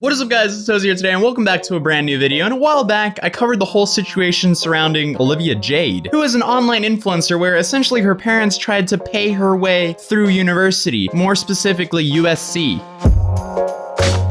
What is up, guys? It's Atozy here today, and welcome back to a brand new video. And a while back, I covered the whole situation surrounding Olivia Jade, who is an online influencer where essentially her parents tried to pay her way through university, more specifically USC.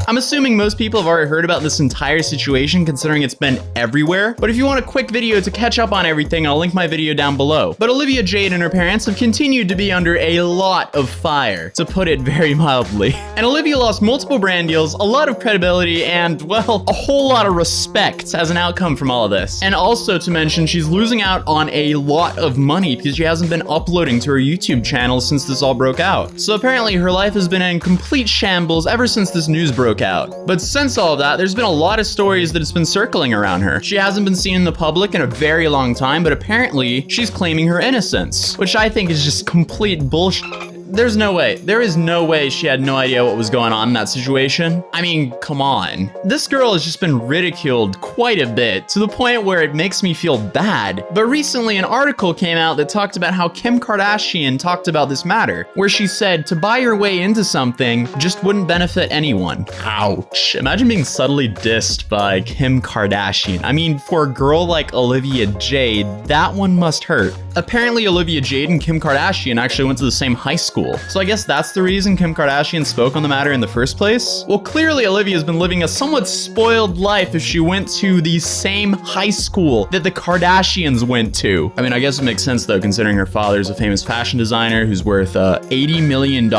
I'm assuming most people have already heard about this entire situation considering it's been everywhere, but if you want a quick video to catch up on everything, I'll link my video down below. But Olivia Jade and her parents have continued to be under a lot of fire, to put it very mildly. And Olivia lost multiple brand deals, a lot of credibility, and, well, a whole lot of respect as an outcome from all of this. And also to mention, she's losing out on a lot of money because she hasn't been uploading to her YouTube channel since this all broke out. So apparently her life has been in complete shambles ever since this news broke out. But since all of that, there's been a lot of stories that it's been circling around her. She hasn't been seen in the public in a very long time, but apparently she's claiming her innocence, which I think is just complete bullshit. There's no way. There is no way she had no idea what was going on in that situation. I mean, come on. This girl has just been ridiculed quite a bit to the point where it makes me feel bad. But recently an article came out that talked about how Kim Kardashian talked about this matter, where she said to buy your way into something just wouldn't benefit anyone. Ouch. Imagine being subtly dissed by Kim Kardashian. I mean, for a girl like Olivia Jade, that one must hurt. Apparently Olivia Jade and Kim Kardashian actually went to the same high school. So I guess that's the reason Kim Kardashian spoke on the matter in the first place? Well, clearly Olivia's been living a somewhat spoiled life if she went to the same high school that the Kardashians went to. I mean, I guess it makes sense though, considering her father's a famous fashion designer who's worth $80 million.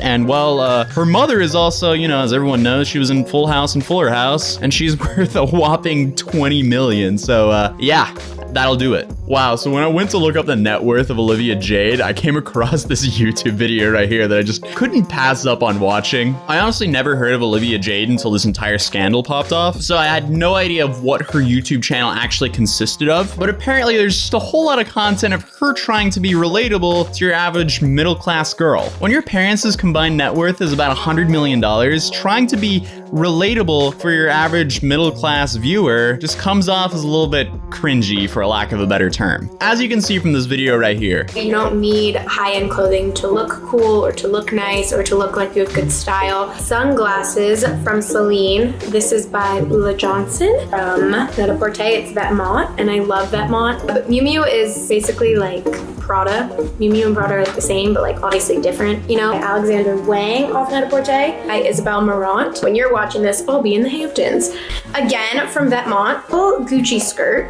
And well, her mother is also, you know, as everyone knows, she was in Full House and Fuller House, and she's worth a whopping $20 million. So yeah, that'll do it. Wow, so when I went to look up the net worth of Olivia Jade, I came across this YouTube video right here that I just couldn't pass up on watching. I honestly never heard of Olivia Jade until this entire scandal popped off, so I had no idea of what her YouTube channel actually consisted of, but apparently there's just a whole lot of content of her trying to be relatable to your average middle-class girl. When your parents' combined net worth is about $100 million, trying to be relatable for your average middle-class viewer just comes off as a little bit cringy, for a lack of a better term. As you can see from this video right here. You don't need high-end clothing to look cool or to look nice or to look like you have good style. Sunglasses from Celine. This is by Lula Johnson from Net-a-Porter. It's Vetements, and I love Vetements. But Miu Miu is basically like Prada. Miu Miu and Prada are like the same, but like obviously different. You know, Alexander Wang off Net-a-Porter. By Isabel Marant. When you're watching this, I'll be in the Hamptons. Again, from Vetements. Oh, Gucci skirt.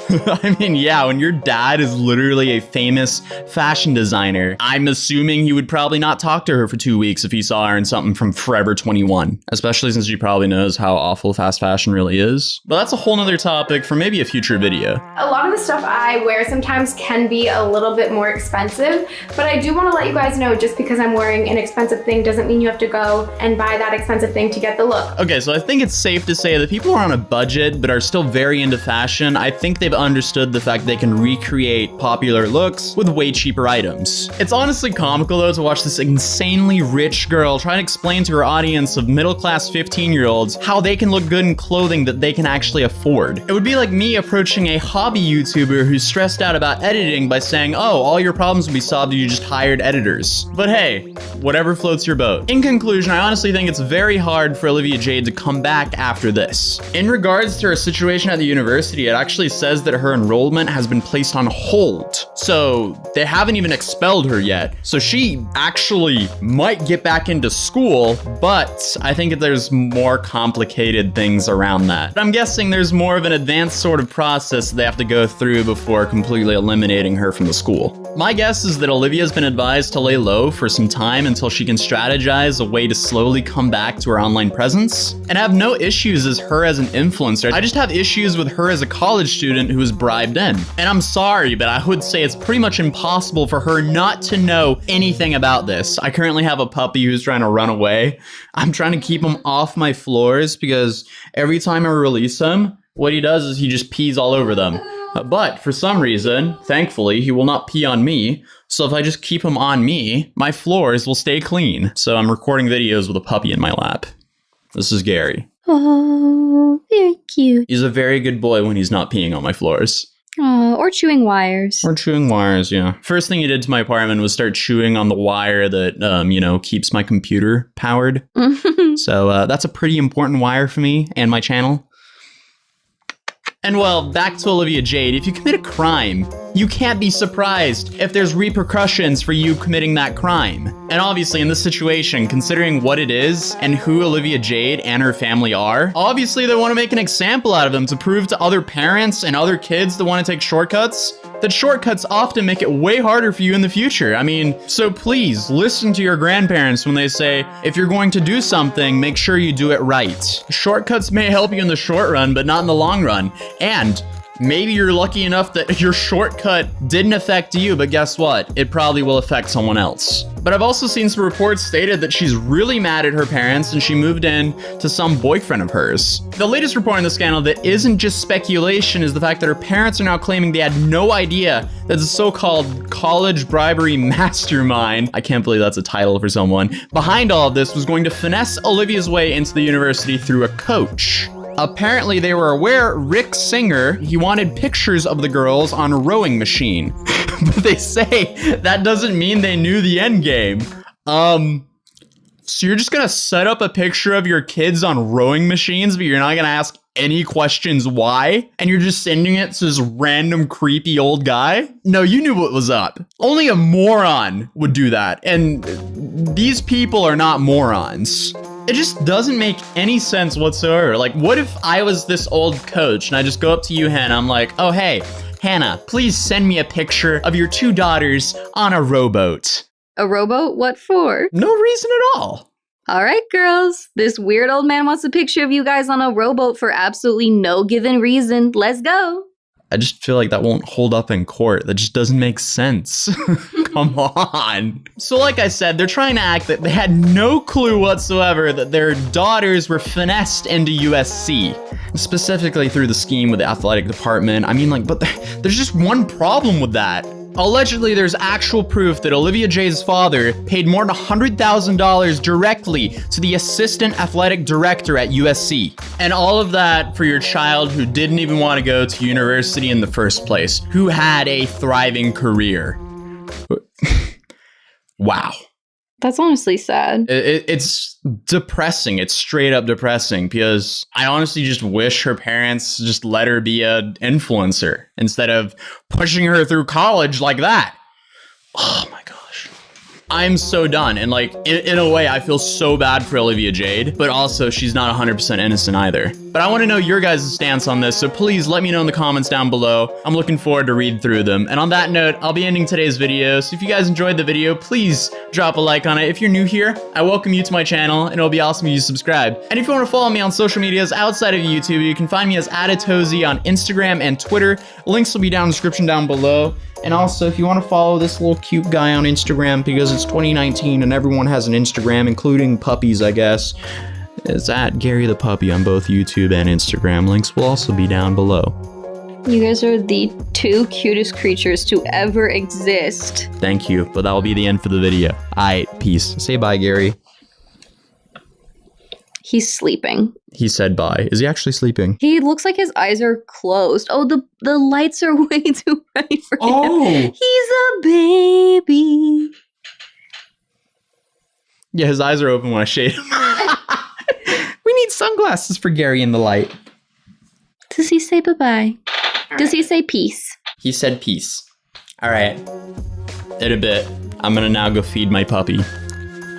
I mean, yeah, when your dad is literally a famous fashion designer, I'm assuming he would probably not talk to her for 2 weeks if he saw her in something from Forever 21, especially since she probably knows how awful fast fashion really is. But that's a whole nother topic for maybe a future video. A lot of the stuff I wear sometimes can be a little bit more expensive, but I do want to let you guys know just because I'm wearing an expensive thing doesn't mean you have to go and buy that expensive thing to get the look. Okay, so I think it's safe to say that people who are on a budget but are still very into fashion, I think they've understood the fact they can recreate popular looks with way cheaper items. It's honestly comical though to watch this insanely rich girl try to explain to her audience of middle-class 15-year-olds how they can look good in clothing that they can actually afford. It would be like me approaching a hobby YouTuber who's stressed out about editing by saying, oh, all your problems will be solved if you just hired editors. But hey, whatever floats your boat. In conclusion, I honestly think it's very hard for Olivia Jade to come back after this. In regards to her situation at the university, it actually says that her enrollment has been placed on hold. So they haven't even expelled her yet. So she actually might get back into school, but I think that there's more complicated things around that. I'm guessing there's more of an advanced sort of process they have to go through before completely eliminating her from the school. My guess is that Olivia's been advised to lay low for some time until she can strategize a way to slowly come back to her online presence. And I have no issues as her as an influencer. I just have issues with her as a college student who was bribed in. And I'm sorry, but I would say it's pretty much impossible for her not to know anything about this. I currently have a puppy who's trying to run away. I'm trying to keep him off my floors because every time I release him, what he does is he just pees all over them. But for some reason, thankfully, he will not pee on me. So if I just keep him on me, my floors will stay clean. So I'm recording videos with a puppy in my lap. This is Gary. Oh, very cute. He's a very good boy when he's not peeing on my floors. Or chewing wires. Or chewing wires, yeah. First thing he did to my apartment was start chewing on the wire that, keeps my computer powered. So that's a pretty important wire for me and my channel. And well, back to Olivia Jade. If you commit a crime, you can't be surprised if there's repercussions for you committing that crime. And obviously in this situation, considering what it is and who Olivia Jade and her family are, obviously they want to make an example out of them to prove to other parents and other kids that want to take shortcuts that shortcuts often make it way harder for you in the future. I mean, so please listen to your grandparents when they say, if you're going to do something, make sure you do it right. Shortcuts may help you in the short run, but not in the long run. And maybe you're lucky enough that your shortcut didn't affect you, but guess what? It probably will affect someone else. But I've also seen some reports stated that she's really mad at her parents and she moved in to some boyfriend of hers. The latest report in the scandal that isn't just speculation is the fact that her parents are now claiming they had no idea that the so-called college bribery mastermind, I can't believe that's a title for someone, behind all of this was going to finesse Olivia's way into the university through a coach. Apparently they were aware Rick Singer, he wanted pictures of the girls on a rowing machine. But they say that doesn't mean they knew the end game. So you're just gonna set up a picture of your kids on rowing machines, but you're not gonna ask any questions why? And you're just sending it to this random creepy old guy? No, you knew what was up. Only a moron would do that. And these people are not morons. It just doesn't make any sense whatsoever. Like, what if I was this old coach and I just go up to you, Hannah, I'm like, oh, hey, Hannah, please send me a picture of your 2 daughters on a rowboat. A rowboat? What for? No reason at all. All right, girls. This weird old man wants a picture of you guys on a rowboat for absolutely no given reason. Let's go. I just feel like that won't hold up in court. That just doesn't make sense. Come on. So like I said, they're trying to act that they had no clue whatsoever that their daughters were finessed into USC. Specifically through the scheme with the athletic department. I mean, like, but there's just one problem with that. Allegedly, there's actual proof that Olivia Jade's father paid more than $100,000 directly to the assistant athletic director at USC. And all of that for your child who didn't even want to go to university in the first place, who had a thriving career. Wow. That's honestly sad. It's depressing. It's straight up depressing because I honestly just wish her parents just let her be an influencer instead of pushing her through college like that. Oh my gosh. I'm so done. And like, in a way, I feel so bad for Olivia Jade, but also she's not 100% innocent either. But I want to know your guys' stance on this, so please let me know in the comments down below. I'm looking forward to read through them. And on that note, I'll be ending today's video. So if you guys enjoyed the video, please drop a like on it. If you're new here, I welcome you to my channel, and it'll be awesome if you subscribe. And if you want to follow me on social medias outside of YouTube, you can find me as @Atozy on Instagram and Twitter. Links will be down in the description down below. And also, if you want to follow this little cute guy on Instagram, because it's 2019 and everyone has an Instagram, including puppies, I guess, it's @Gary the Puppy on both YouTube and Instagram. Links will also be down below. You guys are the 2 cutest creatures to ever exist. Thank you, but that will be the end for the video. Aight, peace. Say bye, Gary. He's sleeping. He said bye. Is he actually sleeping? He looks like his eyes are closed. Oh, the lights are way too bright for him. He's a baby. Yeah, his eyes are open when I shade him. We need sunglasses for Gary in the light. Does he say bye-bye? Does he say peace? He said peace. All right. In a bit, I'm gonna now go feed my puppy.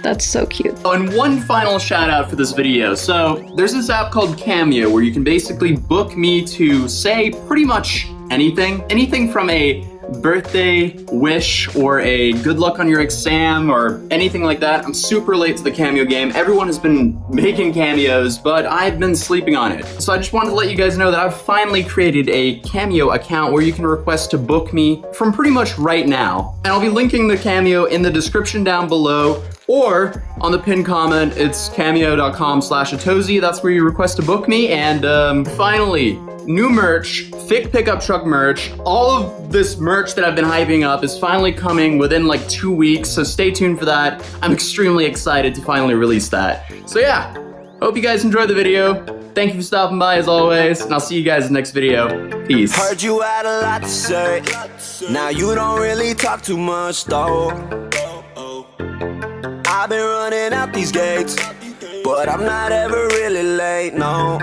That's so cute. Oh, and one final shout out for this video. So there's this app called Cameo where you can basically book me to say pretty much anything from a birthday wish or a good luck on your exam or anything like that. I'm super late to the Cameo game. Everyone has been making cameos, but I've been sleeping on it. So I just wanted to let you guys know that I've finally created a Cameo account where you can request to book me from pretty much right now. And I'll be linking the Cameo in the description down below, or on the pinned comment, it's cameo.com/Atozy. That's where you request to book me. And finally, new merch, thick pickup truck merch. All of this merch that I've been hyping up is finally coming within like 2 weeks, so stay tuned for that. I'm extremely excited to finally release that. So yeah, hope you guys enjoyed the video. Thank you for stopping by as always, and I'll see you guys in the next video. Peace. Heard you had a lot to say. Now you don't really talk too much though. I've been running out these gates, but I'm not ever really late, no.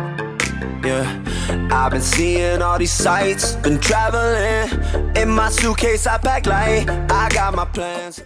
Yeah, I've been seeing all these sights, been traveling. In my suitcase I pack light, I got my plans.